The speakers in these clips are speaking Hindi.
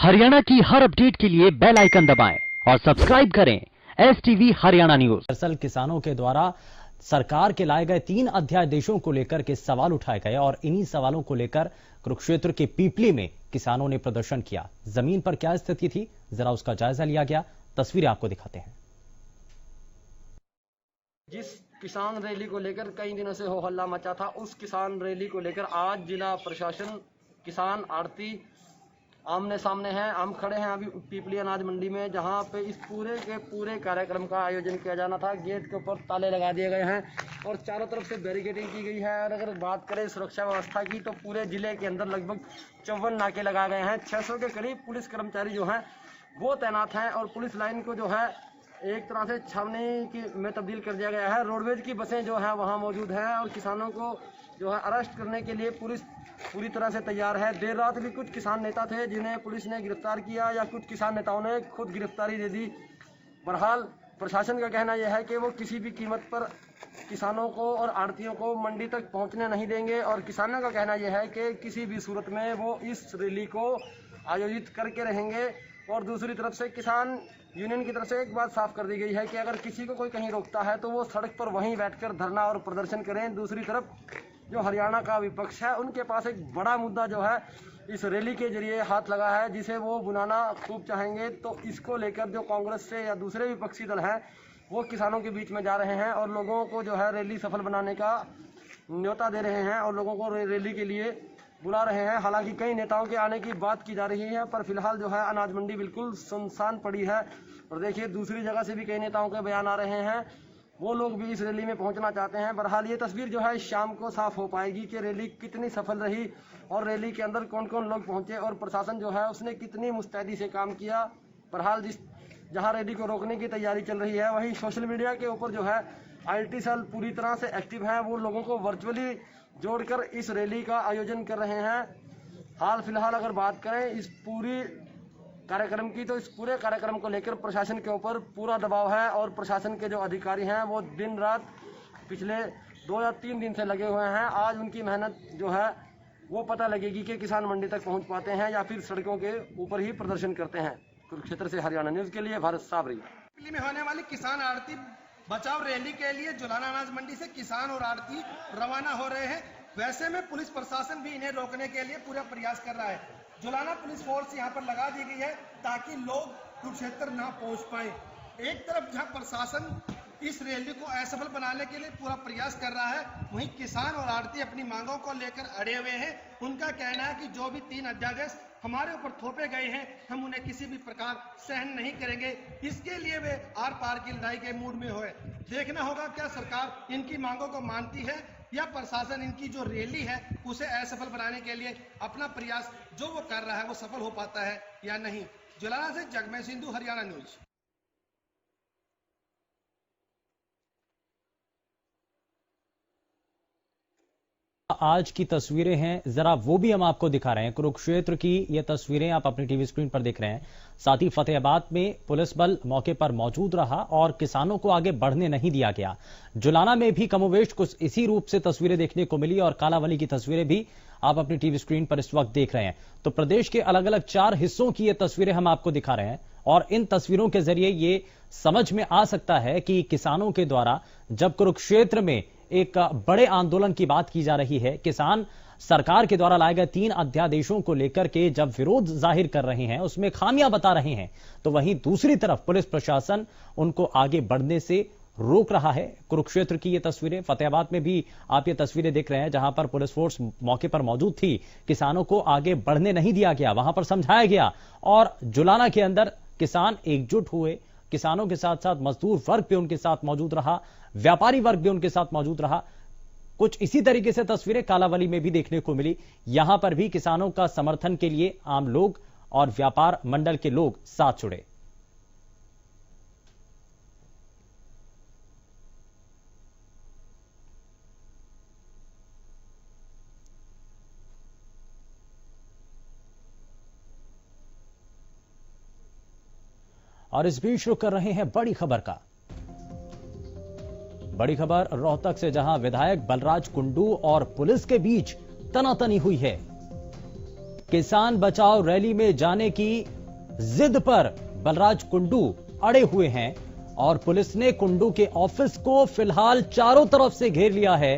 हरियाणा की हर अपडेट के लिए बेल आइकन दबाएं और सब्सक्राइब करें STV हरियाणा न्यूज। दरअसल किसानों के द्वारा सरकार के लाए गए 3 अध्यादेशों को लेकर के सवाल उठाए गए और इन्हीं सवालों को लेकर कुरुक्षेत्र के पीपली में किसानों ने प्रदर्शन किया। जमीन पर क्या स्थिति थी, जरा उसका जायजा लिया गया। तस्वीरें आपको दिखाते हैं। जिस किसान रैली को लेकर कई दिनों से हो हल्ला मचा था, उस किसान रैली को लेकर आज जिला प्रशासन, किसान, आड़ती आमने सामने हैं। हम खड़े हैं अभी पीपली अनाज मंडी में, जहां पे इस पूरे के पूरे कार्यक्रम का आयोजन किया जाना था। गेट के ऊपर ताले लगा दिए गए हैं और चारों तरफ से बैरिकेडिंग की गई है। और अगर बात करें सुरक्षा व्यवस्था की, तो पूरे जिले के अंदर लगभग 54 नाके लगाए गए हैं। 600 के करीब पुलिस कर्मचारी जो हैं वो तैनात हैं और पुलिस लाइन को जो है एक तरह से छावनी में तब्दील कर दिया गया है। रोडवेज की बसें जो है वहाँ मौजूद हैं और किसानों को जो है अरेस्ट करने के लिए पुलिस पूरी तरह से तैयार है। देर रात भी कुछ किसान नेता थे जिन्हें पुलिस ने गिरफ्तार किया, या कुछ किसान नेताओं ने खुद गिरफ्तारी दे दी। बहरहाल प्रशासन का कहना यह है कि वो किसी भी कीमत पर किसानों को और आड़तियों को मंडी तक पहुंचने नहीं देंगे और किसानों का कहना यह है कि किसी भी सूरत में वो इस रैली को आयोजित करके रहेंगे। और दूसरी तरफ से किसान यूनियन की तरफ से एक बात साफ कर दी गई है कि अगर किसी को कोई कहीं रोकता है तो वो सड़क पर वहीं बैठकर धरना और प्रदर्शन करें। दूसरी तरफ जो हरियाणा का विपक्ष है, उनके पास एक बड़ा मुद्दा जो है इस रैली के जरिए हाथ लगा है, जिसे वो बुलाना खूब चाहेंगे। तो इसको लेकर जो कांग्रेस से या दूसरे विपक्षी दल हैं वो किसानों के बीच में जा रहे हैं और लोगों को जो है रैली सफल बनाने का न्योता दे रहे हैं और लोगों को रैली के लिए बुला रहे हैं। हालांकि कई नेताओं के आने की बात की जा रही है, पर फिलहाल जो है अनाज मंडी बिल्कुल सुनसान पड़ी है। और देखिए दूसरी जगह से भी कई नेताओं के बयान आ रहे हैं, वो लोग भी इस रैली में पहुंचना चाहते हैं। बहरहाल ये तस्वीर जो है शाम को साफ हो पाएगी कि रैली कितनी सफल रही और रैली के अंदर कौन कौन लोग पहुंचे और प्रशासन जो है उसने कितनी मुस्तैदी से काम किया। बहरहाल जहां रैली को रोकने की तैयारी चल रही है, वहीं सोशल मीडिया के ऊपर जो है IT सेल पूरी तरह से एक्टिव है। वो लोगों को वर्चुअली जोड़कर इस रैली का आयोजन कर रहे हैं। हाल फिलहाल अगर बात करें इस पूरी कार्यक्रम की, तो इस पूरे कार्यक्रम को लेकर प्रशासन के ऊपर पूरा दबाव है और प्रशासन के जो अधिकारी हैं वो दिन रात पिछले 2 या 3 दिन से लगे हुए हैं। आज उनकी मेहनत जो है वो पता लगेगी कि किसान मंडी तक पहुंच पाते हैं या फिर सड़कों के ऊपर ही प्रदर्शन करते हैं। कुरुक्षेत्र से हरियाणा न्यूज के लिए भारत साबरी। दिल्ली में होने वाली किसान आड़ती बचाव रैली के लिए जुलाना अनाज मंडी से किसान और आड़ती रवाना हो रहे हैं। वैसे में पुलिस प्रशासन भी इन्हें रोकने के लिए पूरा प्रयास कर रहा है। जुलाना पुलिस फोर्स यहाँ पर लगा दी गई है ताकि लोग कुरुक्षेत्र ना पहुंच पाए। एक तरफ जहाँ प्रशासन इस रैली को असफल बनाने के लिए पूरा प्रयास कर रहा है, वहीं किसान और आड़ती अपनी मांगों को लेकर अड़े हुए हैं। उनका कहना है कि जो भी 3 अध्यादेश हमारे ऊपर थोपे गए हैं, हम उन्हें किसी भी प्रकार सहन नहीं करेंगे। इसके लिए वे आर पार की लड़ाई के मूड में हुए। देखना होगा क्या सरकार इनकी मांगों को मानती है या प्रशासन इनकी जो रैली है उसे असफल बनाने के लिए अपना प्रयास जो वो कर रहा है वो सफल हो पाता है या नहीं। जुलाना से जगमय सिंधु, हरियाणा न्यूज। आज की तस्वीरें हैं, जरा वो भी हम आपको दिखा रहे हैं। कुरुक्षेत्र की ये तस्वीरें आप अपनी टीवी स्क्रीन पर देख रहे हैं। साथ ही फतेहाबाद में पुलिस बल मौके पर मौजूद रहा और किसानों को आगे बढ़ने नहीं दिया गया। जुलाना में भी कमोवेश कुछ इसी रूप से तस्वीरें देखने को मिली और कालावली की तस्वीरें भी आप अपनी टीवी स्क्रीन पर इस वक्त देख रहे हैं। तो प्रदेश के अलग अलग 4 हिस्सों की ये तस्वीरें हम आपको दिखा रहे हैं और इन तस्वीरों के जरिए ये समझ में आ सकता है कि किसानों के द्वारा जब कुरुक्षेत्र में एक बड़े आंदोलन की बात की जा रही है, किसान सरकार के द्वारा लाए गए 3 अध्यादेशों को लेकर के जब विरोध जाहिर कर रहे हैं, उसमें खामियां बता रहे हैं, तो वहीं दूसरी तरफ पुलिस प्रशासन उनको आगे बढ़ने से रोक रहा है। कुरुक्षेत्र की ये तस्वीरें, फतेहाबाद में भी आप ये तस्वीरें देख रहे हैं जहां पर पुलिस फोर्स मौके पर मौजूद थी। किसानों को आगे बढ़ने नहीं दिया गया, वहां पर समझाया गया और जुलाना के अंदर किसान एकजुट हुए। किसानों के साथ साथ मजदूर वर्ग भी उनके साथ मौजूद रहा, व्यापारी वर्ग भी उनके साथ मौजूद रहा। कुछ इसी तरीके से तस्वीरें कालावली में भी देखने को मिली। यहां पर भी किसानों का समर्थन के लिए आम लोग और व्यापार मंडल के लोग साथ जुड़े। और इस बीच रुक कर रहे हैं बड़ी खबर का। बड़ी खबर रोहतक से, जहां विधायक बलराज कुंडू और पुलिस के बीच तनातनी हुई है। किसान बचाओ रैली में जाने की जिद पर बलराज कुंडू अड़े हुए हैं और पुलिस ने कुंडू के ऑफिस को फिलहाल चारों तरफ से घेर लिया है।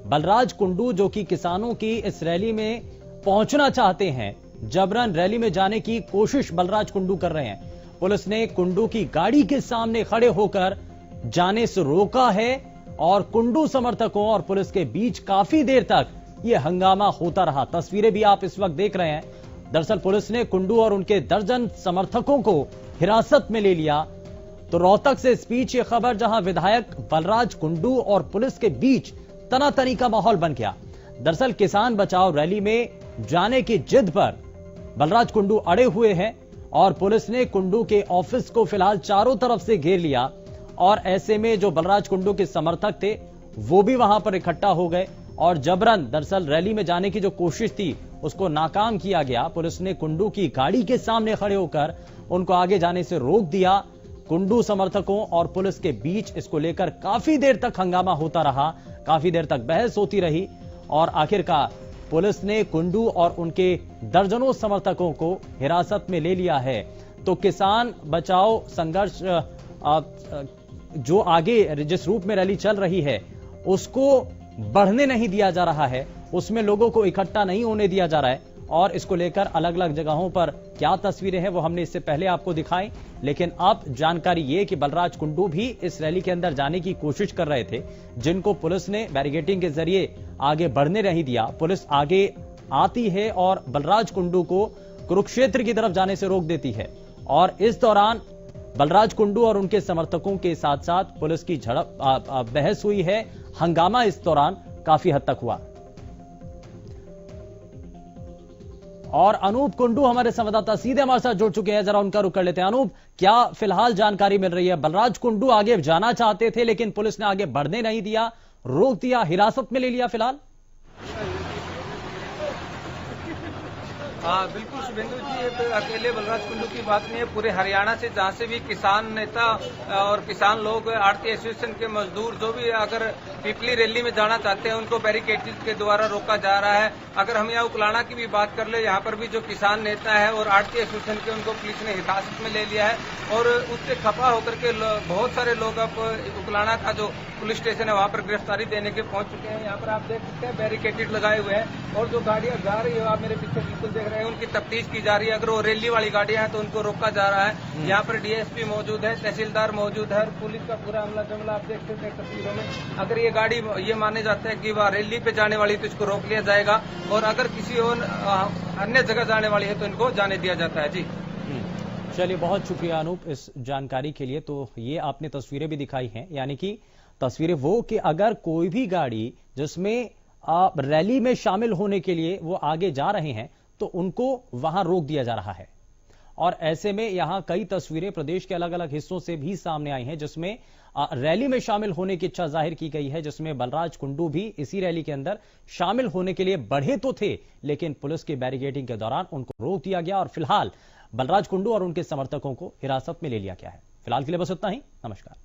बलराज कुंडू जो कि किसानों की इस रैली में पहुंचना चाहते हैं, जबरन रैली में जाने की कोशिश बलराज कुंडू कर रहे हैं। पुलिस ने कुंडू की गाड़ी के सामने खड़े होकर जाने से रोका है और कुंडू समर्थकों और पुलिस के बीच काफी देर तक यह हंगामा होता रहा। तस्वीरें भी आप इस वक्त देख रहे हैं। दरअसल पुलिस ने कुंडू और उनके दर्जन समर्थकों को हिरासत में ले लिया। तो रोहतक से इस बीच ये खबर, जहां विधायक बलराज कुंडू और पुलिस के बीच तनातनी का माहौल बन गया। दरअसल किसान बचाओ रैली में जाने की जिद पर बलराज कुंडू अड़े हुए हैं और पुलिस ने कुंडू के ऑफिस को फिलहाल चारों तरफ से घेर लिया और ऐसे में जो बलराज कुंडू के समर्थक थे वो भी वहां पर इकट्ठा हो गए और जबरन दरअसल रैली में जाने की जो कोशिश थी उसको नाकाम किया गया। पुलिस ने कुंडू की गाड़ी के सामने खड़े होकर उनको आगे जाने से रोक दिया। कुंडू समर्थकों और पुलिस के बीच इसको लेकर काफी देर तक हंगामा होता रहा, काफी देर तक बहस होती रही और आखिरकार पुलिस ने कुंडू और उनके दर्जनों समर्थकों को हिरासत में ले लिया है। तो किसान बचाओ संघर्ष जो आगे जिस रूप में रैली चल रही है उसको बढ़ने नहीं दिया जा रहा है, उसमें लोगों को इकट्ठा नहीं होने दिया जा रहा है और इसको लेकर अलग अलग जगहों पर क्या तस्वीरें हैं वो हमने इससे पहले आपको दिखाई। लेकिन अब जानकारी ये कि बलराज कुंडू भी इस रैली के अंदर जाने की कोशिश कर रहे थे, जिनको पुलिस ने बैरिकेडिंग के जरिए आगे बढ़ने नहीं दिया। पुलिस आगे आती है और बलराज कुंडू को कुरुक्षेत्र की तरफ जाने से रोक देती है और इस दौरान बलराज कुंडू और उनके समर्थकों के साथ साथ पुलिस की झड़प बहस हुई है। हंगामा इस दौरान काफी हद तक हुआ और अनूप कुंडू हमारे संवाददाता सीधे हमारे साथ जुड़ चुके हैं, जरा उनका रुख कर लेते हैं। अनूप, क्या फिलहाल जानकारी मिल रही है? बलराज कुंडू आगे जाना चाहते थे लेकिन पुलिस ने आगे बढ़ने नहीं दिया, रोक दिया, हिरासत में ले लिया फिलहाल। हाँ बिल्कुल शुभेंदु जी, ये अकेले बलराज कुंडू की बात नहीं है। पूरे हरियाणा से जहाँ से भी किसान नेता और किसान लोग, आड़ती एसोसिएशन के मजदूर जो भी अगर पीपली रैली में जाना चाहते हैं उनको बैरिकेड के द्वारा रोका जा रहा है। अगर हम यहाँ उकलाना की भी बात कर ले, यहाँ पर भी जो किसान नेता है और आड़ती एसोसिएशन के उनको पुलिस ने हिरासत में ले लिया है और उससे खफा होकर के बहुत सारे लोग अब उकलाना का जो पुलिस स्टेशन है वहाँ पर गिरफ्तारी देने के पहुंच चुके हैं। यहाँ पर आप देख सकते हैं बैरिकेड लगाए हुए हैं और जो गाड़ियां जा रही है आप मेरे पीछे बिल्कुल देख रहे हैं, उनकी तफ्तीश की जा रही है। अगर वो रैली वाली गाड़ियां हैं तो उनको रोका जा रहा है। यहाँ पर डीएसपी मौजूद है, तहसीलदार मौजूद है, पुलिस का पूरा अमला जमला आप देख सकते हैं तस्वीरों में। अगर ये गाड़ी ये माने जाता है कि वह रैली पे जाने वाली तो इसको रोक लिया जाएगा और अगर किसी और अन्य जगह जाने वाली है तो इनको जाने दिया जाता है। जी चलिए, बहुत शुक्रिया अनूप इस जानकारी के लिए। तो ये आपने तस्वीरें भी दिखाई हैं, यानी कि तस्वीरें वो कि अगर कोई भी गाड़ी जिसमें रैली में शामिल होने के लिए वो आगे जा रहे हैं तो उनको वहां रोक दिया जा रहा है। और ऐसे में यहां कई तस्वीरें प्रदेश के अलग अलग हिस्सों से भी सामने आई हैं जिसमें रैली में शामिल होने की इच्छा जाहिर की गई है, जिसमें बलराज कुंडू भी इसी रैली के अंदर शामिल होने के लिए बढ़े तो थे लेकिन पुलिस की बैरिकेडिंग के दौरान उनको रोक दिया गया और फिलहाल बलराज कुंडू और उनके समर्थकों को हिरासत में ले लिया गया है। फिलहाल के लिए बस इतना ही। नमस्कार।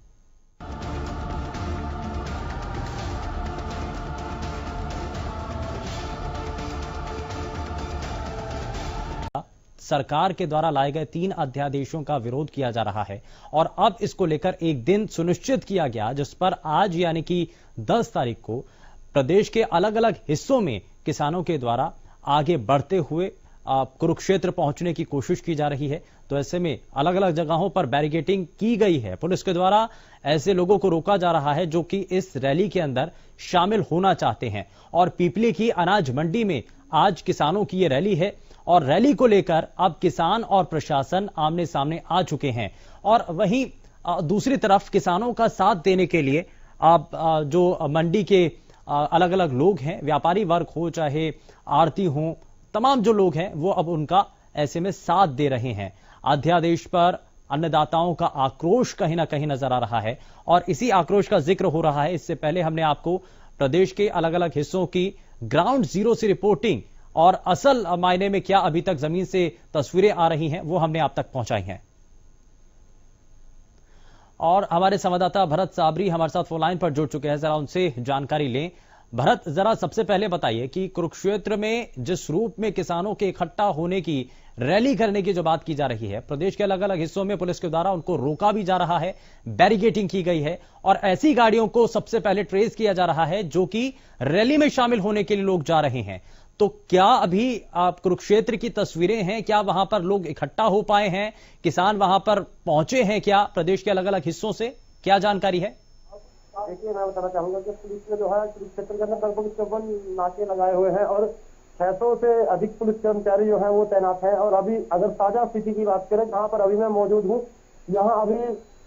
सरकार के द्वारा लाए गए 3 अध्यादेशों का विरोध किया जा रहा है और अब इसको लेकर एक दिन सुनिश्चित किया गया जिस पर आज यानी कि 10 तारीख को प्रदेश के अलग अलग हिस्सों में किसानों के द्वारा आगे बढ़ते हुए कुरुक्षेत्र पहुंचने की कोशिश की जा रही है। तो ऐसे में अलग अलग जगहों पर बैरिकेडिंग की गई है। पुलिस के द्वारा ऐसे लोगों को रोका जा रहा है जो कि इस रैली के अंदर शामिल होना चाहते हैं। और पीपली की अनाज मंडी में आज किसानों की ये रैली है और रैली को लेकर अब किसान और प्रशासन आमने सामने आ चुके हैं। और वहीं दूसरी तरफ किसानों का साथ देने के लिए जो मंडी के अलग अलग लोग हैं, व्यापारी वर्ग हो चाहे आड़ती हो, तमाम जो लोग हैं वो अब उनका ऐसे में साथ दे रहे हैं। अध्यादेश पर अन्नदाताओं का आक्रोश कहीं ना कहीं नजर आ रहा है और इसी आक्रोश का जिक्र हो रहा है। इससे पहले हमने आपको प्रदेश के अलग अलग हिस्सों की ग्राउंड जीरो से रिपोर्टिंग और असल मायने में क्या अभी तक जमीन से तस्वीरें आ रही हैं वो हमने आप तक पहुंचाई हैं। और हमारे संवाददाता भरत साबरी हमारे साथ फोन लाइन पर जुड़ चुके हैं, जरा उनसे जानकारी लें। भरत, जरा सबसे पहले बताइए कि कुरुक्षेत्र में जिस रूप में किसानों के इकट्ठा होने की, रैली करने की जो बात की जा रही है, प्रदेश के अलग अलग हिस्सों में पुलिस के द्वारा उनको रोका भी जा रहा है, बैरिकेडिंग की गई है और ऐसी गाड़ियों को सबसे पहले ट्रेस किया जा रहा है जो कि रैली में शामिल होने के लिए लोग जा रहे हैं। तो क्या अभी आप कुरुक्षेत्र की तस्वीरें हैं, क्या वहां पर लोग इकट्ठा हो पाए हैं, किसान वहां पर पहुंचे हैं क्या प्रदेश के अलग अलग हिस्सों से, क्या जानकारी है? देखिए, मैं बताना चाहूंगा कि पुलिस ने जो है कुरुक्षेत्र के अंदर लगभग 54 नाके लगाए हुए हैं और 600 से अधिक पुलिस कर्मचारी जो है वो तैनात है। और अभी अगर ताजा स्थिति की बात करें, जहाँ पर अभी मैं मौजूद हूँ, यहाँ अभी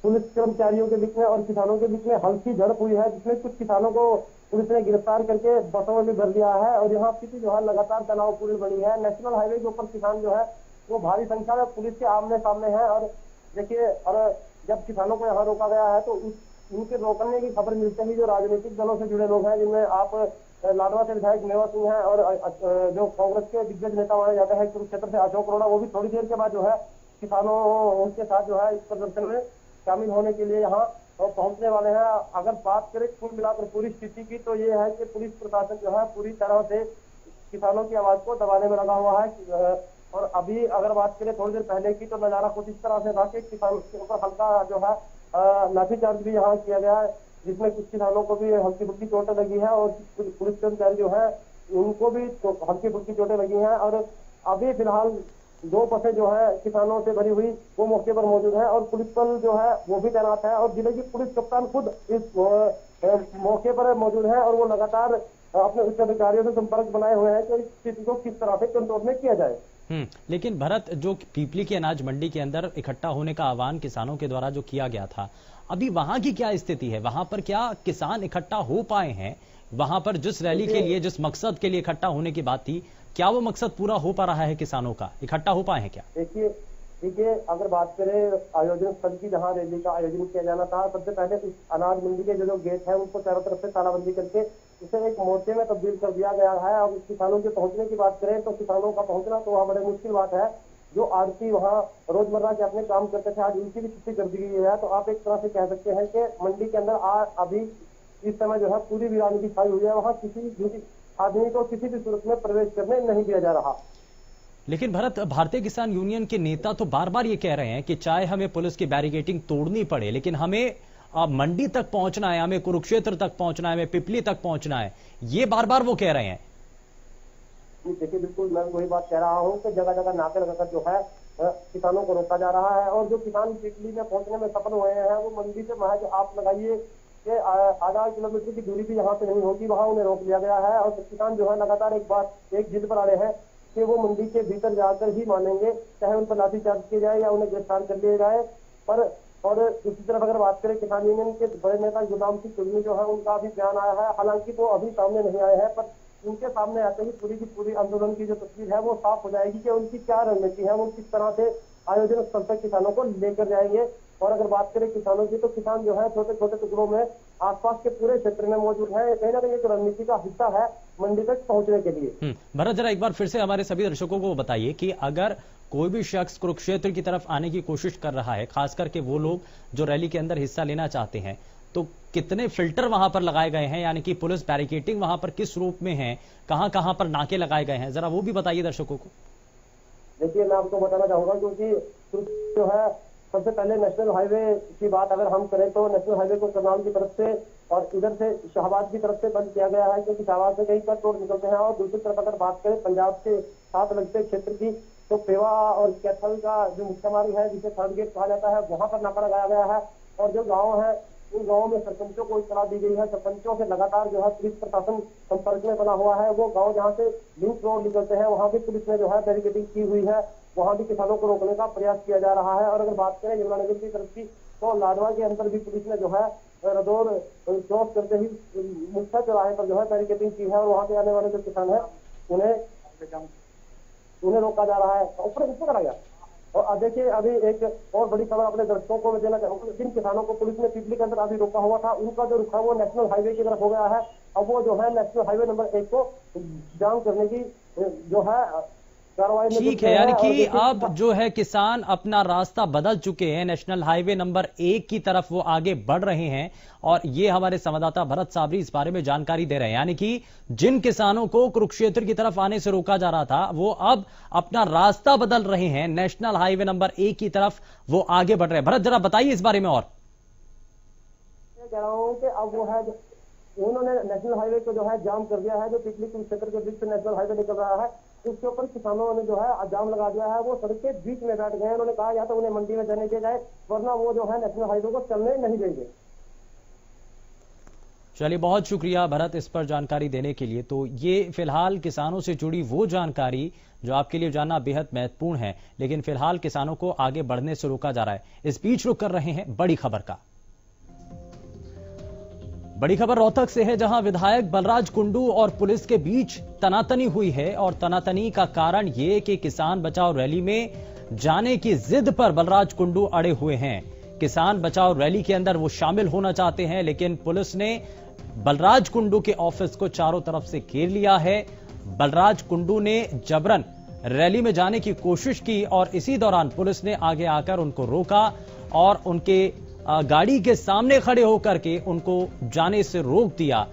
पुलिस कर्मचारियों के बीच में और किसानों के बीच में हल्की झड़प हुई है, जिसमें कुछ किसानों को पुलिस ने गिरफ्तार करके बसों में भी भर लिया है। और यहाँ स्थिति जो है लगातार तनावपूर्ण बनी है। नेशनल हाईवे के ऊपर किसान जो है वो भारी संख्या में पुलिस के आमने सामने है। और देखिए, और जब किसानों को यहाँ रोका गया है तो उनके रोकने की खबर मिलते ही जो राजनीतिक दलों से जुड़े लोग हैं, जिनमें आप लाडवा से विधायक मेवा सिंह हैं और जो कांग्रेस के दिग्गज नेता माने जाते हैं कुरुक्षेत्र से अशोक अरोड़ा, वो भी थोड़ी देर के बाद जो है किसानों के साथ जो है इस प्रदर्शन में शामिल होने के लिए यहाँ पहुंचने वाले हैं। अगर बात करें कुल मिलाकर पूरी स्थिति की, तो ये है कि पुलिस प्रशासन जो है पूरी तरह से किसानों की आवाज को दबाने में लगा हुआ है। और अभी अगर बात करें थोड़ी देर पहले की, तो नजारा कुछ इस तरह से था कि किसानों के ऊपर हल्का जो है लाठीचार्ज भी यहाँ किया गया है, जिसमें कुछ किसानों को भी हल्की फुल्की चोटें लगी है और पुलिस कर्मचारी जो है उनको भी हल्की फुल्की चोटें लगी हैं। और अभी फिलहाल 2 बसें जो है किसानों से भरी हुई वो मौके पर मौजूद है और पुलिस बल जो है वो भी तैनात है। और जिले की पुलिस कप्तान खुद इस मौके पर मौजूद है और वो लगातार अपने उच्च अधिकारियों से संपर्क बनाए हुए हैं कि इस स्थिति को किस तरह से कंट्रोल में किया जाए। लेकिन भरत, जो पीपली की अनाज मंडी के अंदर इकट्ठा होने का आह्वान किसानों के द्वारा जो किया गया था, अभी वहां की क्या स्थिति है? वहां पर क्या किसान इकट्ठा हो पाए हैं? वहां पर जिस रैली के लिए, जिस मकसद के लिए इकट्ठा होने की बात थी, क्या वो मकसद पूरा हो पा रहा है किसानों का? इकट्ठा हो पाए हैं क्या? देखिए, अगर बात करें आयोजन स्थल की, जहाँ रैली का आयोजन किया जाना था, सबसे पहले उस अनाज मंडी के जो गेट है उनको चारों तरफ से तालाबंदी करके उसे एक मोर्चे में तब्दील कर दिया गया है। अब किसानों के पहुंचने की बात करें तो किसानों का पहुंचना तो वहाँ बड़े मुश्किल बात है। जो आड़ती वहाँ रोजमर्रा के अपने काम करते थे, आज उनकी भी छुट्टी कर दी गई है। तो आप एक तरह से कह सकते हैं कि मंडी के अंदर अभी इस समय जो है पूरी वीरानी की छाई हुई है। वहाँ किसी भी आदमी को किसी भी सूरत में प्रवेश करने नहीं दिया जा रहा। लेकिन भरत, भारतीय किसान यूनियन के नेता तो बार बार ये कह रहे हैं कि चाहे हमें पुलिस की बैरिकेडिंग तोड़नी पड़े, लेकिन हमें मंडी तक पहुंचना है, हमें कुरुक्षेत्र तक पहुंचना है, हमें पिपली तक पहुंचना है, ये बार बार वो कह रहे हैं। देखिए, बिल्कुल मैं वही बात कह रहा हूँ कि जगह जगह नाके लगाकर जो है किसानों को रोका जा रहा है। और जो किसान पिपली में पहुंचने में सफल हुए हैं, वो मंडी से महज आप लगाइए कि आधा किलोमीटर की दूरी भी यहाँ से नहीं होगी, वहाँ उन्हें रोक लिया गया है। और किसान जो है लगातार एक जिद पर अड़े हैं कि वो मंडी के भीतर जाकर ही मानेंगे, चाहे उन पर लाठीचार्ज किया जाए या उन्हें गिरफ्तार कर लिया जाए। पर और दूसरी तरफ अगर बात करें, किसान यूनियन के बड़े नेता गुलाम सिंह चुगनी जो है, उनका भी बयान आया है। हालांकि वो अभी सामने नहीं आए हैं, पर उनके सामने आते ही पूरी की पूरी आंदोलन की जो तस्वीर है वो साफ हो जाएगी कि उनकी क्या रणनीति है, वो किस तरह से आयोजन स्थल तक किसानों को लेकर जाएंगे। और अगर बात करें किसानों की, तो किसान जो है छोटे छोटे टुकड़ों में आसपास के पूरे क्षेत्र में मौजूद है। कहीं ना कहीं एक रणनीति का हिस्सा है मंडी तक पहुंचने के लिए। भरत, जरा एक बार फिर से हमारे सभी दर्शकों को बताइए कि अगर कोई भी शख्स कुरुक्षेत्र की तरफ आने की कोशिश कर रहा है, खास करके वो लोग जो रैली के अंदर हिस्सा लेना चाहते हैं, तो कितने फिल्टर वहां पर लगाए गए हैं, यानी कि पुलिस बैरिकेडिंग वहां पर किस रूप में है, कहां कहां पर नाके लगाए गए हैं, जरा वो भी बताइए दर्शकों को। देखिए, मैं आपको बताना चाहूंगा, क्योंकि जो है सबसे पहले नेशनल हाईवे की बात अगर हम करें तो नेशनल हाईवे को करनाल की तरफ से और इधर से शाहबाद की तरफ से बंद किया गया है, क्योंकि शाहबाद से कई कट रोड निकलते हैं। और दूसरी तरफ अगर बात करें पंजाब के साथ लगते क्षेत्र की, तो पेवा और कैथल का जो मुख्य मार्ग है, जिसे थर्ड गेट कहा जाता है, वहां पर नाका लगाया गया है। और जो गाँव है, उन गाँव में सरपंचों को इत्तला दी गई है। सरपंचों से लगातार जो है पुलिस प्रशासन संपर्क में बना हुआ है। वो गाँव जहाँ से लिंक रोड निकलते हैं, वहाँ भी पुलिस ने जो है बैरिकेडिंग की हुई है, वहाँ भी किसानों को रोकने का प्रयास किया जा रहा है। और अगर बात करें यमुनानगर की तरफ की, तो लाडवा के अंदर भी पुलिस ने जो है रदौर क्रॉस करते ही मुख्य चौराहे पर जो है बैरिकेडिंग की है। और वहाँ पे आने वाले जो किसान है उन्हें रोका जा रहा है। ऊपर करा गया। और अब देखिए, अभी एक और बड़ी खबर अपने दर्शकों को मैं देना चाहूंगा। जिन किसानों को पुलिस ने पिपली के अंदर अभी रोका हुआ था, उनका जो रुख है वो नेशनल हाईवे की तरफ हो गया है। अब वो जो है नेशनल हाईवे नंबर 1 को जाम करने की जो है कार्रवाई में ठीक जुटे है, हैं। यानी और कि देखिए, अब जो है किसान अपना रास्ता बदल चुके हैं, नेशनल हाईवे नंबर 1 की तरफ वो आगे बढ़ रहे हैं। और ये हमारे संवाददाता भरत साबरी इस बारे में जानकारी दे रहे हैं, यानी कि जिन किसानों को कुरुक्षेत्र की तरफ आने से रोका जा रहा था वो अब अपना रास्ता बदल रहे हैं, नेशनल हाईवे नंबर 1 की तरफ वो आगे बढ़ रहे हैं। भरत, जरा बताइए इस बारे में। और मैं कह रहा हूँ कि अब वो है उन्होंने नेशनल हाईवे को जो है जाम कर दिया है, जो पिछली कुरुक्षेत्र के बीच से नेशनल हाईवे निकल रहा है उसके ऊपर किसानों ने जो है जाम लगा दिया है। वो सड़क के बीच में बैठ गए। उन्होंने कहा या तो उन्हें मंडी में जाने दिया जाए वरना वो जो है नेशनल हाईवे को चलने नहीं देंगे। चलिए, बहुत शुक्रिया भरत इस पर जानकारी देने के लिए। तो ये फिलहाल किसानों से जुड़ी वो जानकारी जो आपके लिए जानना बेहद महत्वपूर्ण है, लेकिन फिलहाल किसानों को आगे बढ़ने से रोका जा रहा है। इस बीच रुक कर रहे हैं बड़ी खबर का। बड़ी खबर रोहतक से है, जहां विधायक बलराज कुंडू और पुलिस के बीच तनातनी हुई है। और तनातनी का कारण ये कि किसान बचाओ रैली में जाने की जिद पर बलराज कुंडू अड़े हुए हैं। किसान बचाओ रैली के अंदर वो शामिल होना चाहते हैं, लेकिन पुलिस ने बलराज कुंडू के ऑफिस को चारों तरफ से घेर लिया है। बलराज कुंडू ने जबरन रैली में जाने की कोशिश की और इसी दौरान पुलिस ने आगे आकर उनको रोका और उनके गाड़ी के सामने खड़े होकर के उनको जाने से रोक दिया।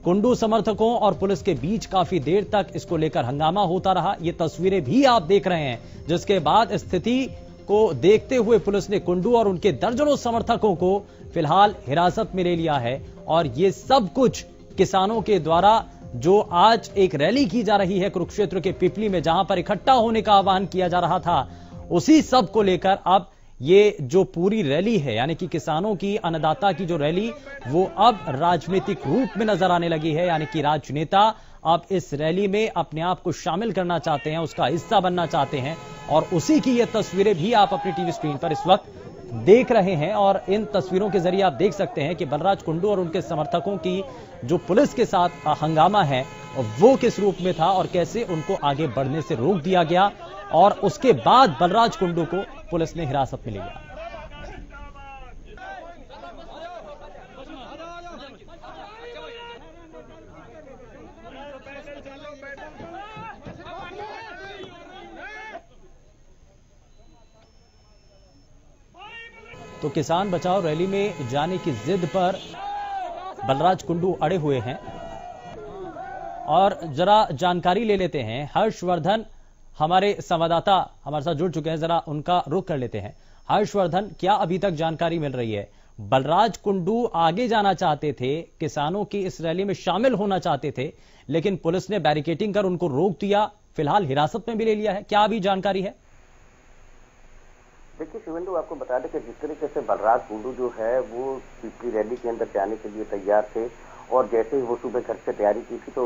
कुंडू समर्थकों और पुलिस के बीच काफी देर तक इसको लेकर हंगामा होता रहा। ये तस्वीरें भी आप देख रहे हैं, जिसके बाद स्थिति को देखते हुए पुलिस ने कुंडू और उनके दर्जनों समर्थकों को फिलहाल हिरासत में ले लिया है। और ये सब कुछ किसानों के द्वारा जो आज एक रैली की जा रही है कुरुक्षेत्र के पिपली में, जहां पर इकट्ठा होने का आह्वान किया जा रहा था, उसी सब को लेकर अब ये जो पूरी रैली है, यानी कि किसानों की, अन्नदाता की जो रैली, वो अब राजनीतिक रूप में नजर आने लगी है। यानी कि राजनेता अब इस रैली में अपने आप को शामिल करना चाहते हैं, उसका हिस्सा बनना चाहते हैं। और उसी की ये तस्वीरें भी आप अपनी टीवी स्क्रीन पर इस वक्त देख रहे हैं। और इन तस्वीरों के जरिए आप देख सकते हैं कि बलराज कुंडू और उनके समर्थकों की जो पुलिस के साथ हंगामा है वो किस रूप में था और कैसे उनको आगे बढ़ने से रोक दिया गया। और उसके बाद बलराज कुंडू को पुलिस ने हिरासत में लिया। तो किसान बचाओ रैली में जाने की जिद पर बलराज कुंडू अड़े हुए हैं। और जरा जानकारी ले लेते हैं, हर्षवर्धन हमारे संवाददाता हमारे साथ जुड़ चुके हैं, जरा उनका रुख कर लेते हैं। हर्षवर्धन, क्या अभी तक जानकारी मिल रही है? बलराज कुंडू आगे जाना चाहते थे, किसानों की इस रैली में शामिल होना चाहते थे, लेकिन पुलिस ने बैरिकेडिंग कर उनको रोक दिया, फिलहाल हिरासत में भी ले लिया है। क्या अभी जानकारी है? देखिए शिवेंदु, आपको बता दें कि जिस तरीके से बलराज कुंडू जो है वो पिछली रैली के अंदर जाने के लिए तैयार थे और जैसे ही वो सुबह घर से तैयारी की थी तो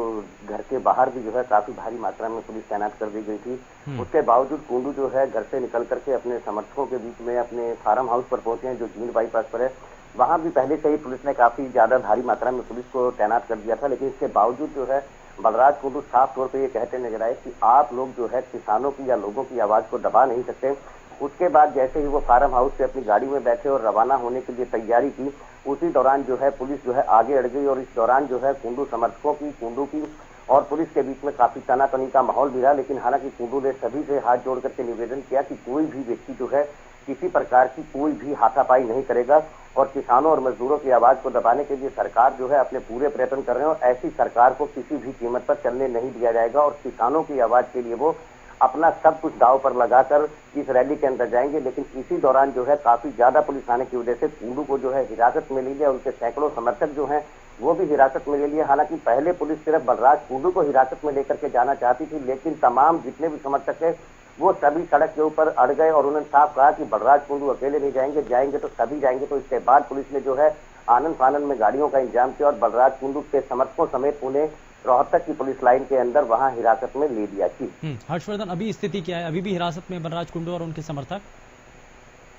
घर के बाहर भी जो है काफी भारी मात्रा में पुलिस तैनात कर दी गई थी। उसके बावजूद कुंडू जो है घर से निकल करके अपने समर्थकों के बीच में अपने फार्म हाउस पर पहुंचे हैं जो जींद बाईपास पर है। वहां भी पहले से ही पुलिस ने काफी ज्यादा भारी मात्रा में पुलिस को तैनात कर दिया था, लेकिन इसके बावजूद जो है बलराज कुंडू साफ तौर पर ये कहते नजर आए कि आप लोग जो है किसानों की या लोगों की आवाज को दबा नहीं सकते। उसके बाद जैसे ही वो फार्म हाउस से अपनी गाड़ी में बैठे और रवाना होने के लिए तैयारी की, उसी दौरान जो है पुलिस जो है आगे अड़ गई और इस दौरान जो है कुंडू समर्थकों की, कुंडू की और पुलिस के बीच में काफी तनातनी का माहौल भी रहा। लेकिन हालांकि कुंडू ने सभी से हाथ जोड़ करके निवेदन किया कि कोई भी व्यक्ति जो है किसी प्रकार की कोई भी हाथापाई नहीं करेगा और किसानों और मजदूरों की आवाज को दबाने के लिए सरकार जो है अपने पूरे प्रयत्न कर रहे हैं और ऐसी सरकार को किसी भी कीमत पर चलने नहीं दिया जाएगा और किसानों की आवाज के लिए वो अपना सब कुछ दांव पर लगाकर इस रैली के अंदर जाएंगे। लेकिन इसी दौरान जो है काफी ज्यादा पुलिस आने की वजह से कुंडू को जो है हिरासत में ले लिया, उनके सैकड़ों समर्थक जो हैं वो भी हिरासत में ले लिए। हालांकि पहले पुलिस सिर्फ बलराज कुंडू को हिरासत में लेकर के जाना चाहती थी, लेकिन तमाम जितने भी समर्थक है वो सभी सड़क के ऊपर अड़ गए और उन्होंने साफ कहा कि बलराज कुंडू अकेले नहीं जाएंगे, जाएंगे तो सभी जाएंगे। तो इसके बाद पुलिस ने जो है आनंद फानंद में गाड़ियों का इंतजाम किया और बलराज कुंडू के समर्थकों समेत उन्हें रोहतक की पुलिस लाइन के अंदर वहां हिरासत में ले लिया थी। हर्षवर्धन, अभी स्थिति क्या है? अभी भी हिरासत में बलराज कुंडू और उनके समर्थक?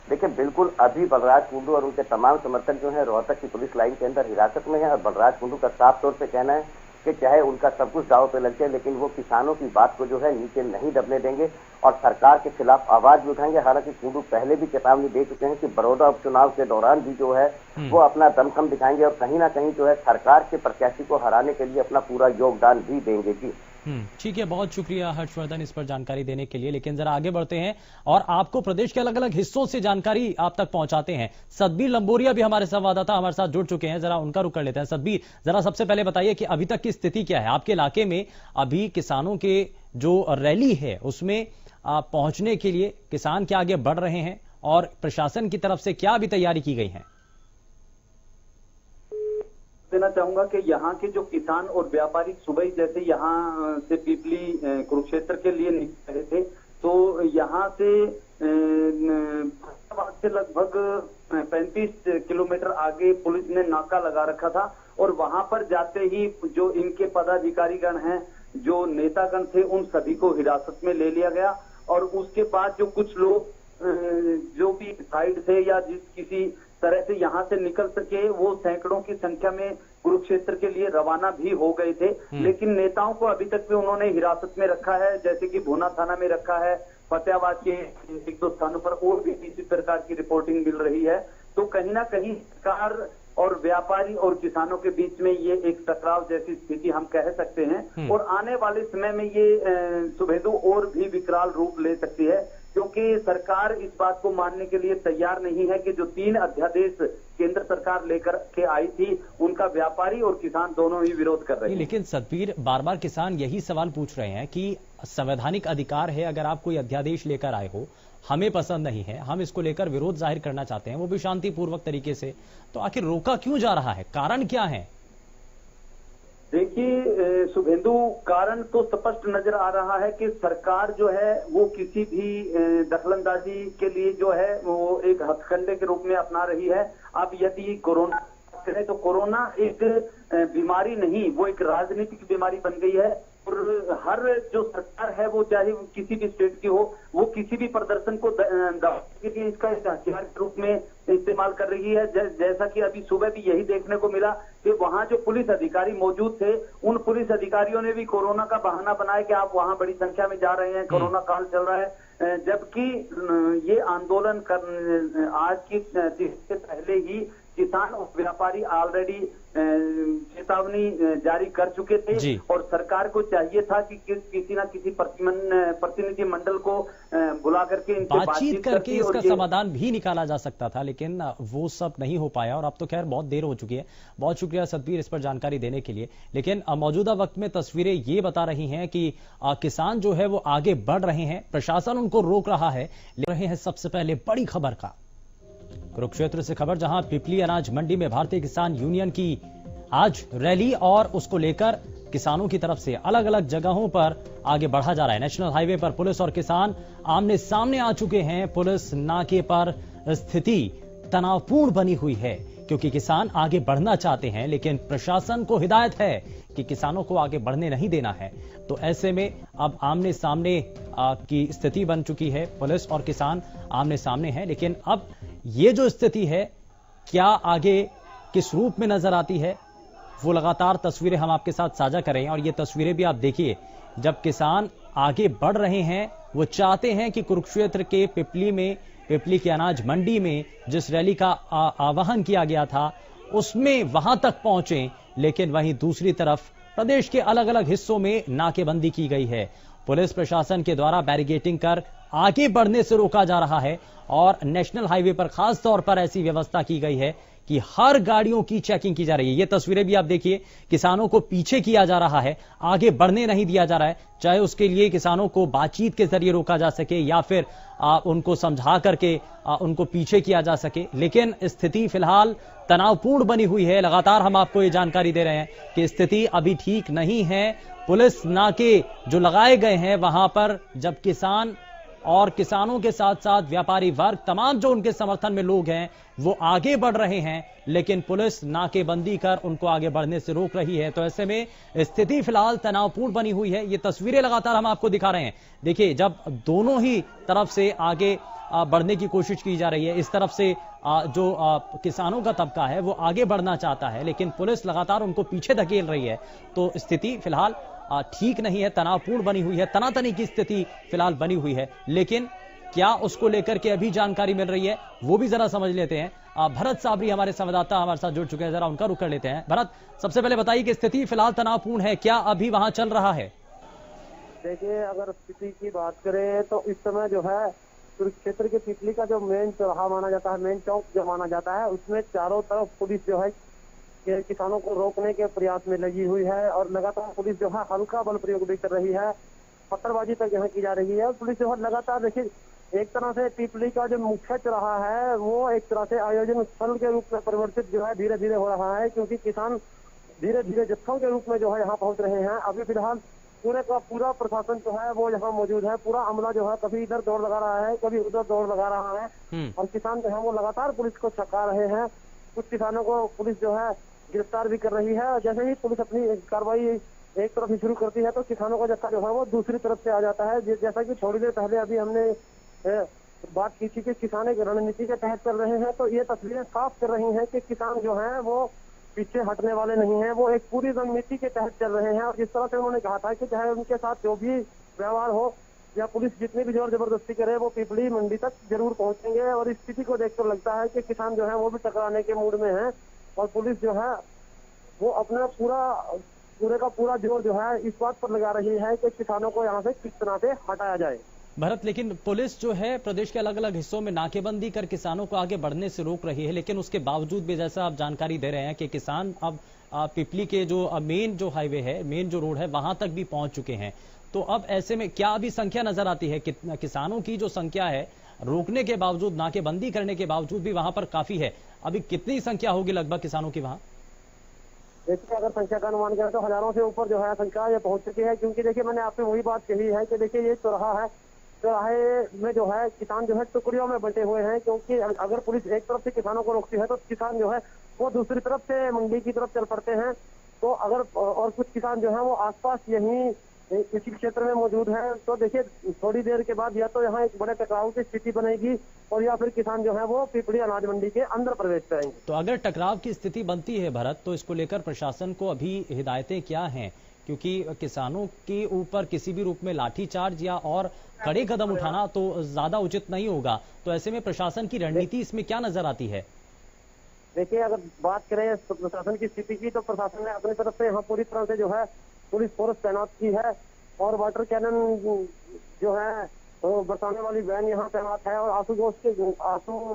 देखिए बिल्कुल, अभी बलराज कुंडू और उनके तमाम समर्थक जो है रोहतक की पुलिस लाइन के अंदर हिरासत में है और बलराज कुंडू का साफ तौर से कहना है कि चाहे उनका सब कुछ दांव पे लग जाए लेकिन वो किसानों की बात को जो है नीचे नहीं दबने देंगे और सरकार के खिलाफ आवाज भी उठाएंगे। हालांकि कुंडू पहले भी चेतावनी दे चुके हैं कि बड़ौदा उपचुनाव के दौरान भी जो है वो अपना दमखम दिखाएंगे और कहीं ना कहीं जो है सरकार के प्रत्याशी को हराने के लिए अपना पूरा योगदान भी देंगे। जी ठीक है, बहुत शुक्रिया हर्षवर्धन इस पर जानकारी देने के लिए। लेकिन जरा आगे बढ़ते हैं और आपको प्रदेश के अलग अलग हिस्सों से जानकारी आप तक पहुंचाते हैं। सतबीर लंबोरिया भी हमारे संवाददाता हमारे साथ जुड़ चुके हैं, जरा उनका रुख कर लेते हैं। सतबीर, जरा सबसे पहले बताइए कि अभी तक की स्थिति क्या है आपके इलाके में। अभी किसानों के जो रैली है उसमें पहुंचने के लिए किसान क्या आगे बढ़ रहे हैं और प्रशासन की तरफ से क्या अभी तैयारी की गई है? देना चाहूंगा कि यहाँ के जो किसान और व्यापारी सुबह ही जैसे यहाँ से पीपली कुरुक्षेत्र के लिए निकल रहे थे, तो यहाँ से लगभग 35 किलोमीटर आगे पुलिस ने नाका लगा रखा था और वहां पर जाते ही जो इनके पदाधिकारीगण हैं, जो नेतागण थे, उन सभी को हिरासत में ले लिया गया। और उसके बाद जो कुछ लोग जो भी साइड थे या जिस किसी तरह से यहाँ से निकल सके, वो सैकड़ों की संख्या में कुरुक्षेत्र के लिए रवाना भी हो गए थे। लेकिन नेताओं को अभी तक भी उन्होंने हिरासत में रखा है, जैसे कि भूना थाना में रखा है, फतेहाबाद के एक दो स्थानों पर और भी इसी प्रकार की रिपोर्टिंग मिल रही है। तो कहीं ना कहीं सरकार और व्यापारी और किसानों के बीच में ये एक टकराव जैसी स्थिति हम कह सकते हैं। और आने वाले समय में ये शुभेंदु और भी विकराल रूप ले सकती है, क्योंकि सरकार इस बात को मानने के लिए तैयार नहीं है कि जो 3 अध्यादेश केंद्र सरकार लेकर के आई थी, उनका व्यापारी और किसान दोनों ही विरोध कर रहे हैं। लेकिन सतबीर, बार बार किसान यही सवाल पूछ रहे हैं कि संवैधानिक अधिकार है, अगर आप कोई अध्यादेश लेकर आए हो, हमें पसंद नहीं है, हम इसको लेकर विरोध जाहिर करना चाहते हैं, वो भी शांतिपूर्वक तरीके से, तो आखिर रोका क्यों जा रहा है? कारण क्या है? देखिए शुभेंदु, कारण तो स्पष्ट नजर आ रहा है कि सरकार जो है वो किसी भी दखलंदाजी के लिए जो है वो एक हथकंडे के रूप में अपना रही है। अब यदि कोरोना करें तो कोरोना एक बीमारी नहीं, वो एक राजनीतिक बीमारी बन गई है। और हर जो सरकार है वो चाहे किसी भी स्टेट की हो, वो किसी भी प्रदर्शन को दबाने के लिए इसका हथियार के रूप में इस्तेमाल कर रही है। जैसा कि अभी सुबह भी यही देखने को मिला कि वहां जो पुलिस अधिकारी मौजूद थे, उन पुलिस अधिकारियों ने भी कोरोना का बहाना बनाया कि आप वहां बड़ी संख्या में जा रहे हैं, कोरोना काल चल रहा है। जबकि ये आंदोलन आज की से पहले ही किसान और व्यापारी ऑलरेडी चेतावनी जारी कर चुके थे और सरकार को चाहिए था कि किसी ना किसी प्रतिनिधि मंडल को बुला करके इनसे बातचीत करके इसका समाधान भी निकाला जा सकता था, लेकिन वो सब नहीं हो पाया और अब तो खैर बहुत देर हो चुकी है। बहुत शुक्रिया सतबीर इस पर जानकारी देने के लिए। लेकिन मौजूदा वक्त में तस्वीरें ये बता रही हैं कि किसान जो है वो आगे बढ़ रहे हैं, प्रशासन उनको रोक रहा है। ले रहे हैं सबसे पहले बड़ी खबर का कुरुक्षेत्र से खबर, जहां पिपली अनाज मंडी में भारतीय किसान यूनियन की आज रैली और उसको लेकर किसानों की तरफ से अलग अलग जगहों पर आगे बढ़ा जा रहा है। नेशनल हाईवे पर पुलिस और किसान आमने सामने आ चुके हैं। पुलिस नाके पर स्थिति तनावपूर्ण बनी हुई है क्योंकि किसान आगे बढ़ना चाहते हैं, लेकिन प्रशासन को हिदायत है कि किसानों को आगे बढ़ने नहीं देना है। तो ऐसे में अब आमने सामने की स्थिति बन चुकी है। पुलिस और किसान आमने सामने हैं, लेकिन अब ये जो स्थिति है क्या आगे किस रूप में नजर आती है, वो लगातार तस्वीरें हम आपके साथ साझा कर रहे हैं। और ये तस्वीरें भी आप देखिए, जब किसान आगे बढ़ रहे हैं, वो चाहते हैं कि कुरुक्षेत्र के पिपली के अनाज मंडी में जिस रैली का आह्वान किया गया था उसमें वहां तक पहुंचे, लेकिन वहीं दूसरी तरफ प्रदेश के अलग अलग हिस्सों में नाकेबंदी की गई है। पुलिस प्रशासन के द्वारा बैरिकेडिंग कर आगे बढ़ने से रोका जा रहा है और नेशनल हाईवे पर खास तौर पर ऐसी व्यवस्था की गई है कि हर गाड़ियों की चेकिंग की जा रही है। ये तस्वीरें भी आप देखिए, किसानों को पीछे किया जा रहा है, आगे बढ़ने नहीं दिया जा रहा है, चाहे उसके लिए किसानों को बातचीत के जरिए रोका जा सके या फिर उनको समझा करके उनको पीछे किया जा सके। लेकिन स्थिति फिलहाल तनावपूर्ण बनी हुई है। लगातार हम आपको ये जानकारी दे रहे हैं कि स्थिति अभी ठीक नहीं है। पुलिस नाके जो लगाए गए हैं वहां पर जब किसान और किसानों के साथ साथ व्यापारी वर्ग, तमाम जो उनके समर्थन में लोग हैं, वो आगे बढ़ रहे हैं, लेकिन पुलिस नाकेबंदी कर उनको आगे बढ़ने से रोक रही है। तो ऐसे में स्थिति फिलहाल तनावपूर्ण बनी हुई है। ये तस्वीरें लगातार हम आपको दिखा रहे हैं। देखिए, जब दोनों ही तरफ से आगे बढ़ने की कोशिश की जा रही है, इस तरफ से जो किसानों का तबका है वो आगे बढ़ना चाहता है, लेकिन पुलिस लगातार उनको पीछे धकेल रही है। तो स्थिति फिलहाल ठीक नहीं है, तनावपूर्ण बनी हुई है, तनातनी की स्थिति फिलहाल बनी हुई है। लेकिन क्या उसको लेकर के अभी जानकारी मिल रही है, वो भी जरा समझ लेते हैं। भरत साबरी हमारे संवाददाता हमारे साथ जुड़ चुके हैं, जरा उनका रुख कर लेते हैं। भरत, सबसे पहले बताइए कि स्थिति फिलहाल तनावपूर्ण है, क्या अभी वहां चल रहा है? देखिए, अगर स्थिति की बात करें तो इस समय जो है कुरुक्षेत्र के पिपली का जो मेन चौराहा माना जाता है, मेन चौक जो माना जाता है, उसमें चारों तरफ पुलिस जो है कि किसानों को रोकने के प्रयास में लगी हुई है और लगातार पुलिस जो है हल्का बल प्रयोग भी कर रही है, पत्थरबाजी तक यहाँ की जा रही है। पुलिस जो है लगातार, देखिए, एक तरह से पिपली का जो मुख्य चौराहा है वो एक तरह से आयोजन स्थल के रूप में परिवर्तित जो है धीरे धीरे हो रहा है, क्योंकि किसान धीरे धीरे जत्थों के रूप में जो है यहाँ पहुंच रहे हैं। अभी फिलहाल पूरे का पूरा प्रशासन जो है वो यहाँ मौजूद है, पूरा अमला जो है कभी इधर दौड़ लगा रहा है, कभी उधर दौड़ लगा रहा है और किसान जो है वो लगातार पुलिस को छका रहे हैं। कुछ किसानों को पुलिस जो है गिरफ्तार भी कर रही है और जैसे ही पुलिस अपनी कार्रवाई एक तरफ ही शुरू करती है तो किसानों का जत्था जो है वो दूसरी तरफ से आ जाता है। जैसा कि थोड़ी देर पहले अभी हमने बात की थी कि किसान एक रणनीति के तहत चल रहे हैं, तो ये तस्वीरें साफ कर रही हैं कि किसान जो हैं वो पीछे हटने वाले नहीं हैं, वो एक पूरी रणनीति के तहत चल रहे हैं। और जिस तरह से उन्होंने कहा था कि चाहे उनके साथ जो भी व्यवहार हो या पुलिस जितनी भी जोर जबरदस्ती करे वो पिपली मंडी तक जरूर पहुंचेंगे। और इस स्थिति को देखकर लगता है कि किसान जो है वो भी टकराने के मूड में है और पुलिस जो है वो अपना पूरे का पूरा जोर जो है इस बात पर लगा रही है कि किसानों को यहाँ से किस तरह से हटाया जाए। भरत, लेकिन पुलिस जो है प्रदेश के अलग अलग हिस्सों में नाकेबंदी कर किसानों को आगे बढ़ने से रोक रही है, लेकिन उसके बावजूद भी जैसा आप जानकारी दे रहे हैं कि किसान अब पिपली के जो मेन जो हाईवे है, मेन जो रोड है, वहां तक भी पहुंच चुके हैं। तो अब ऐसे में क्या अभी संख्या नजर आती है कि किसानों की जो संख्या है रोकने के बावजूद, नाकेबंदी करने के बावजूद भी वहां पर काफी है, अभी कितनी संख्या होगी लगभग किसानों की वहां? देखिए, अगर संख्या का अनुमान करें तो हजारों से ऊपर जो है संख्या ये पहुंच चुकी है, क्योंकि देखिए मैंने आपसे वही बात कही है कि देखिए ये चौराहा है, चौराहे में जो है किसान जो है टुकड़ियों में बंटे हुए हैं, क्योंकि अगर पुलिस एक तरफ से किसानों को रोकती है तो किसान जो है वो दूसरी तरफ से मंडी की तरफ चल पड़ते हैं। तो अगर और कुछ किसान जो है वो आसपास यहीं इसी क्षेत्र में मौजूद है, तो देखिए थोड़ी देर के बाद या तो यहाँ एक बड़े टकराव की स्थिति बनेगी और या फिर किसान जो है वो पिपली अनाज मंडी के अंदर प्रवेश करेंगे। तो अगर टकराव की स्थिति बनती है भरत, तो इसको लेकर प्रशासन को अभी हिदायतें क्या हैं? क्योंकि किसानों के ऊपर किसी भी रूप में लाठीचार्ज या और कड़े कदम उठाना तो ज्यादा उचित नहीं होगा, तो ऐसे में प्रशासन की रणनीति इसमें क्या नजर आती है? देखिए, अगर बात करें तो प्रशासन की स्थिति की, तो प्रशासन ने अपनी तरफ से यहाँ पूरी तरह से जो है पुलिस फोर्स तैनात की है और वाटर कैनन जो है तो बरसाने वाली वैन यहाँ तैनात है और आंसू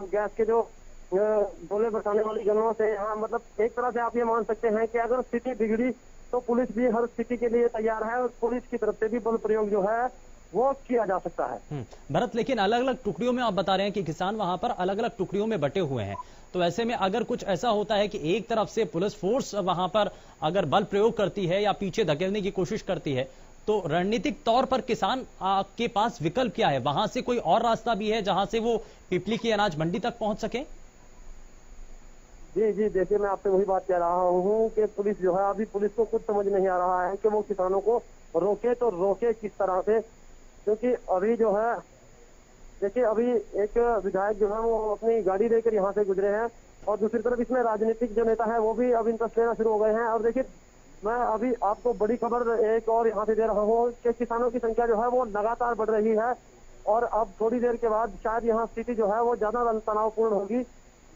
गैस के जो गोले बरसाने वाली गनों से यहाँ, मतलब एक तरह से आप ये मान सकते हैं कि अगर स्थिति बिगड़ी तो पुलिस भी हर स्थिति के लिए तैयार है और पुलिस की तरफ से भी बल प्रयोग जो है वो किया जा सकता है। भरत, लेकिन अलग अलग टुकड़ियों में आप बता रहे हैं कि किसान वहां पर अलग अलग टुकड़ियों में बटे हुए हैं, तो ऐसे में अगर कुछ ऐसा होता है कि एक तरफ से पुलिस फोर्स वहां पर अगर बल प्रयोग करती है या पीछे धकेलने की कोशिश करती है, तो रणनीतिक तौर पर किसान के पास विकल्प क्या है? वहां से कोई और रास्ता भी है जहां से वो पिपली की अनाज मंडी तक पहुंच सके? जी, देखिए मैं आपसे वही बात कह रहा हूँ कि पुलिस जो है अभी पुलिस को कुछ समझ नहीं आ रहा है कि वो किसानों को रोके तो रोके किस तरह से, क्योंकि अभी जो है देखिए अभी एक विधायक जो है वो अपनी गाड़ी लेकर यहाँ से गुजरे हैं और दूसरी तरफ इसमें राजनीतिक जो नेता है वो भी अब इंटरेस्ट लेना शुरू हो गए हैं। और देखिए मैं अभी आपको बड़ी खबर एक और यहाँ से दे रहा हूँ कि किसानों की संख्या जो है वो लगातार बढ़ रही है और अब थोड़ी देर के बाद शायद यहाँ स्थिति जो है वो ज्यादा तनावपूर्ण होगी,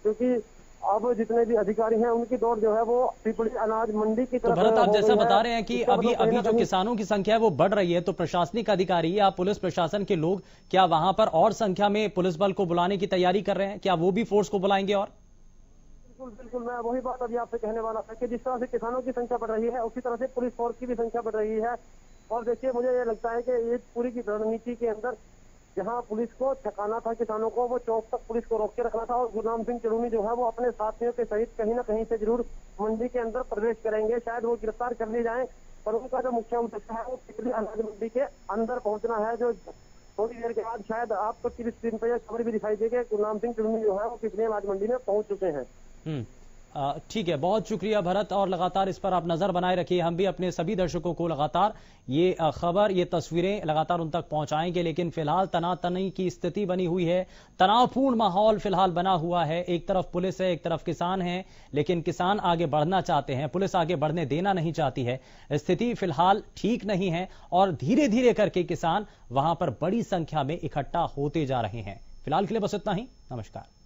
क्योंकि अब जितने भी अधिकारी हैं उनकी दौड़ जो है वो पिपली अनाज मंडी की तरफ। तो भरत, आप जैसा बता रहे हैं कि अभी जो किसानों की संख्या है वो बढ़ रही है, तो प्रशासनिक अधिकारी या पुलिस प्रशासन के लोग क्या वहां पर और संख्या में पुलिस बल को बुलाने की तैयारी कर रहे हैं? क्या वो भी फोर्स को बुलाएंगे? और बिल्कुल मैं वही बात अभी आपसे कहने वाला था कि जिस तरह से किसानों की संख्या बढ़ रही है उसी तरह से पुलिस फोर्स की भी संख्या बढ़ रही है। और देखिए मुझे ये लगता है कि ये पूरी की रणनीति के अंदर जहाँ पुलिस को ठकाना था किसानों को, वो चौक तक पुलिस को रोक के रखना था और गुरनाम सिंह चड़ूनी जो है वो अपने साथियों के सहित कहीं ना कहीं से जरूर मंडी के अंदर प्रवेश करेंगे। शायद वो गिरफ्तार कर ली जाए, पर उनका जो मुख्य उद्देश्य है वो पिपली अनाज मंडी के अंदर पहुंचना है, जो थोड़ी देर के बाद शायद आपको टीवी स्क्रीन पर यह खबर भी दिखाई देगी कि गुरनाम सिंह चड़ूनी जो है वो पिपली अनाज मंडी में पहुंच चुके हैं। ठीक है, बहुत शुक्रिया भरत, और लगातार इस पर आप नजर बनाए रखिए। हम भी अपने सभी दर्शकों को लगातार ये खबर, ये तस्वीरें लगातार उन तक पहुंचाएंगे। लेकिन फिलहाल तनातनी की स्थिति बनी हुई है, तनावपूर्ण माहौल फिलहाल बना हुआ है। एक तरफ पुलिस है, एक तरफ किसान है, लेकिन किसान आगे बढ़ना चाहते हैं, पुलिस आगे बढ़ने देना नहीं चाहती है। स्थिति फिलहाल ठीक नहीं है और धीरे धीरे करके किसान वहां पर बड़ी संख्या में इकट्ठा होते जा रहे हैं। फिलहाल के लिए बस इतना ही। नमस्कार।